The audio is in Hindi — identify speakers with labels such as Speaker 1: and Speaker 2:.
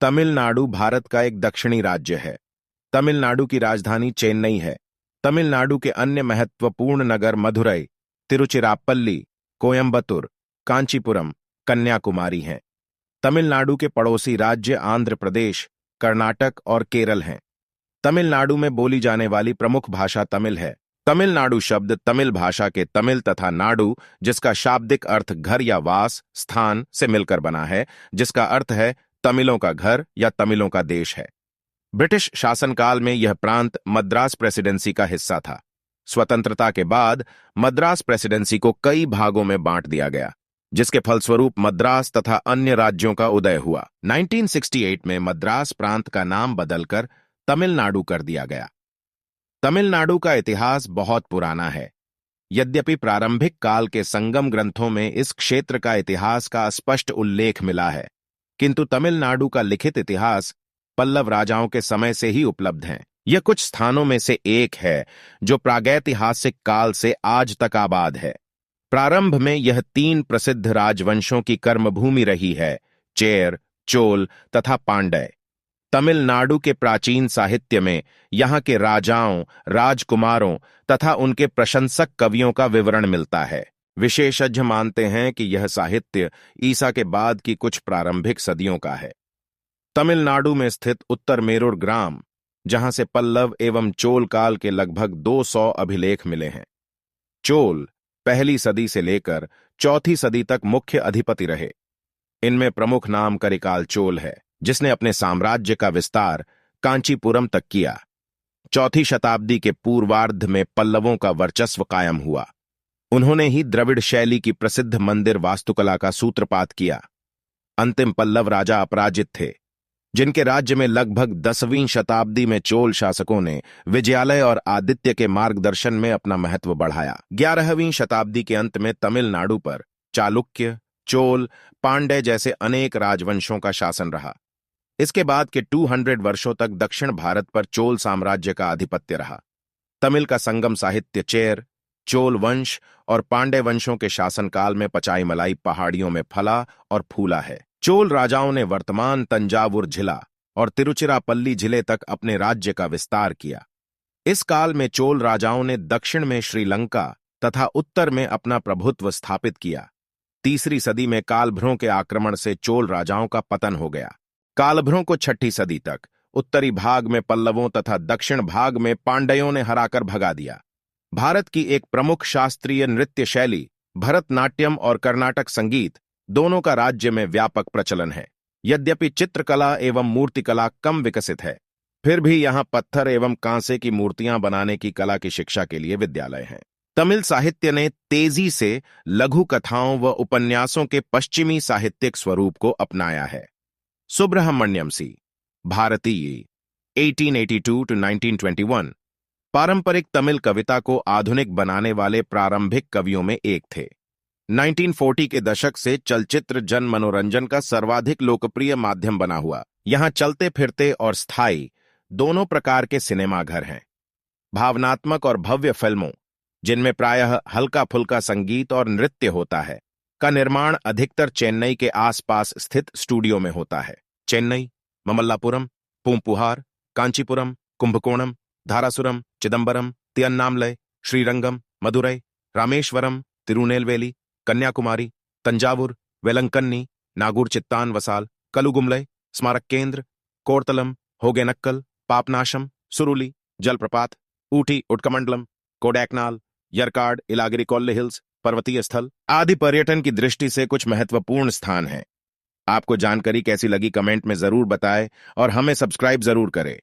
Speaker 1: तमिलनाडु भारत का एक दक्षिणी राज्य है। तमिलनाडु की राजधानी चेन्नई है। तमिलनाडु के अन्य महत्वपूर्ण नगर मदुरई, तिरुचिरापल्ली, कोयंबटूर, कांचीपुरम, कन्याकुमारी हैं। तमिलनाडु के पड़ोसी राज्य आंध्र प्रदेश, कर्नाटक और केरल हैं। तमिलनाडु में बोली जाने वाली प्रमुख भाषा तमिल है। तमिलनाडु शब्द तमिल भाषा के तमिल तथा नाडु, जिसका शाब्दिक अर्थ घर या वास स्थान, से मिलकर बना है, जिसका अर्थ है तमिलों का घर या तमिलों का देश है। ब्रिटिश शासनकाल में यह प्रांत मद्रास प्रेसिडेंसी का हिस्सा था। स्वतंत्रता के बाद मद्रास प्रेसिडेंसी को कई भागों में बांट दिया गया, जिसके फलस्वरूप मद्रास तथा अन्य राज्यों का उदय हुआ। 1968 में मद्रास प्रांत का नाम बदलकर तमिलनाडु कर दिया गया। तमिलनाडु का इतिहास बहुत पुराना है। यद्यपि प्रारंभिक काल के संगम ग्रंथों में इस क्षेत्र का इतिहास का स्पष्ट उल्लेख मिला है, किंतु तमिलनाडु का लिखित इतिहास पल्लव राजाओं के समय से ही उपलब्ध है। यह कुछ स्थानों में से एक है जो प्रागैतिहासिक काल से आज तक आबाद है। प्रारंभ में यह 3 प्रसिद्ध राजवंशों की कर्मभूमि रही है, चेर, चोल तथा पांड्य। तमिलनाडु के प्राचीन साहित्य में यहाँ के राजाओं, राजकुमारों तथा उनके प्रशंसक कवियों का विवरण मिलता है। विशेषज्ञ मानते हैं कि यह साहित्य ईसा के बाद की कुछ प्रारंभिक सदियों का है। तमिलनाडु में स्थित उत्तर मेरुर ग्राम, जहां से पल्लव एवं चोल काल के लगभग 200 अभिलेख मिले हैं। चोल पहली सदी से लेकर 4वीं सदी तक मुख्य अधिपति रहे। इनमें प्रमुख नाम करिकाल चोल है, जिसने अपने साम्राज्य का विस्तार कांचीपुरम तक किया। 4वीं शताब्दी के पूर्वार्ध में पल्लवों का वर्चस्व कायम हुआ। उन्होंने ही द्रविड़ शैली की प्रसिद्ध मंदिर वास्तुकला का सूत्रपात किया। अंतिम पल्लव राजा अपराजित थे, जिनके राज्य में लगभग 10वीं शताब्दी में चोल शासकों ने विजयालय और आदित्य के मार्गदर्शन में अपना महत्व बढ़ाया। 11वीं शताब्दी के अंत में तमिलनाडु पर चालुक्य, चोल, पांड्य जैसे अनेक राजवंशों का शासन रहा। इसके बाद के 200 वर्षों तक दक्षिण भारत पर चोल साम्राज्य का आधिपत्य रहा। तमिल का संगम साहित्य चेर, चोल वंश और पांड्य वंशों के शासनकाल में पचाईमलाई पहाड़ियों में फला और फूला है। चोल राजाओं ने वर्तमान तंजावुर जिला और तिरुचिरापल्ली जिले तक अपने राज्य का विस्तार किया। इस काल में चोल राजाओं ने दक्षिण में श्रीलंका तथा उत्तर में अपना प्रभुत्व स्थापित किया। 3री सदी में कालभ्रों के आक्रमण से चोल राजाओं का पतन हो गया। कालभ्रों को 6ठी सदी तक उत्तरी भाग में पल्लवों तथा दक्षिण भाग में पांड्यों ने हराकर भगा दिया। भारत की एक प्रमुख शास्त्रीय नृत्य शैली भरतनाट्यम और कर्नाटक संगीत दोनों का राज्य में व्यापक प्रचलन है। यद्यपि चित्रकला एवं मूर्तिकला कम विकसित है, फिर भी यहाँ पत्थर एवं कांसे की मूर्तियां बनाने की कला की शिक्षा के लिए विद्यालय हैं। तमिल साहित्य ने तेजी से लघु कथाओं व उपन्यासों के पश्चिमी साहित्यिक स्वरूप को अपनाया है। सुब्रह्मण्यम सी, भारतीय 1882 to 1921 पारंपरिक तमिल कविता को आधुनिक बनाने वाले प्रारंभिक कवियों में एक थे। 1940 के दशक से चलचित्र जन मनोरंजन का सर्वाधिक लोकप्रिय माध्यम बना हुआ। यहाँ चलते फिरते और स्थायी दोनों प्रकार के सिनेमाघर हैं। भावनात्मक और भव्य फिल्मों, जिनमें प्रायः हल्का फुल्का संगीत और नृत्य होता है, का निर्माण अधिकतर चेन्नई के आसपास स्थित स्टूडियो में होता है। चेन्नई, ममल्लापुरम, पूंपुहार, कांचीपुरम, कुंभकोणम, धारासुरम, चिदंबरम, तिरुवन्नामलई, श्रीरंगम, मदुरई, रामेश्वरम, तिरुनेलवेली, कन्याकुमारी, तंजावुर, वेलंकन्नी, नागुर चित्तान वसाल, कलुगुमलई, स्मारक केंद्र, कोर्तलम, होगेनक्कल, पापनाशम, सुरुली, जलप्रपात, ऊटी उटकमंडलम, कोडैकनाल, यरकाड, इलागिरी कोल्ले हिल्स, पर्वतीय स्थल आदि पर्यटन की दृष्टि से कुछ महत्वपूर्ण स्थान हैं। आपको जानकारी कैसी लगी कमेंट में जरूर बताएं और हमें सब्सक्राइब जरूर करें।